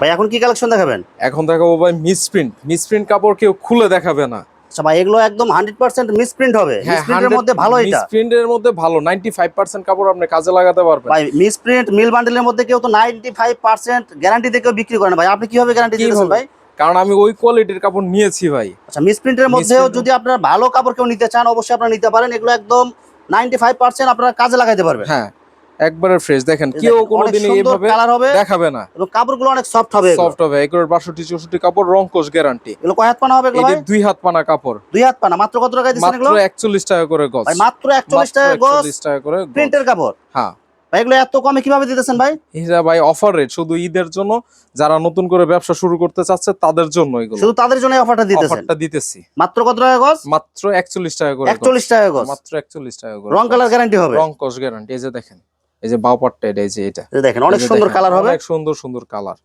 ভাই এখন কি কালেকশন দেখাবেন? এখন দেখাবো ভাই মিসপ্রিন্ট কাপড় কেউ খুলে দেখাবে না। আচ্ছা ভাই, এগুলো একদম 100% মিসপ্রিন্ট হবে। হ্যাঁ, মিসপ্রিন্টের মধ্যে ভালো এটা। মিসপ্রিন্টের মধ্যে ভালো 95% কাপড় আপনি কাজে লাগাতে পারবেন ভাই মিসপ্রিন্ট মিল বান্ডেলের মধ্যে কেউ তো 95% গ্যারান্টি দিয়ে কেউ বিক্রি করে না ভাই, আপনি কিভাবে গ্যারান্টি দিতেছেন ভাই? কারণ আমি ওই কোয়ালিটির কাপড় নিয়েছি ভাই। আচ্ছা, মিসপ্রিন্টের মধ্যেও যদি আপনার ভালো কাপড় কেউ নিতে চান অবশ্যই আপনারা নিতে পারেন। এগুলো একদম 95% আপনারা কাজে লাগাইতে পারবেন। হ্যাঁ, একবারে ফ্রেশ। দেখেন কেউ কোনোদিন এইভাবে কালার হবে দেখাবে না এবং কাপড়গুলো অনেক সফট হবে। সফট হবে, এগুলোর 62-64 কাপড় রংকশ গ্যারান্টি। এগুলো কয় হাত পানা হবে এগুলো ভাই? এই 2 হাত পানা কাপড়। 2 হাত পানা। মাত্র কত টাকায় দিচ্ছেন এগুলো? মাত্র 41 টাকা করে গজ ভাই মাত্র 41 টাকা গজ, 41 টাকা করে গজ প্রিন্টের কাপড়। হ্যাঁ ভাই এগুলো এত কমে কিভাবে দিতেছেন ভাই? এটা ভাই অফার রেট, শুধু ঈদের জন্য, যারা নতুন করে ব্যবসা শুরু করতে চাচ্ছে তাদের জন্য এগুলো, শুধু তাদের জন্য অফারটা দিতেছেন। অফারটা দিতেছি। মাত্র কত টাকা গজ? মাত্র 41 টাকা করে 41 টাকা গজ, মাত্র 41 টাকা করে। রং কালার গ্যারান্টি হবে, রং কস গ্যারান্টি। এই যে দেখেন, এই যে বাউ পাটটা, এই যে এটা দেখেন অনেক সুন্দর কালার হবে, অনেক সুন্দর সুন্দর কালার।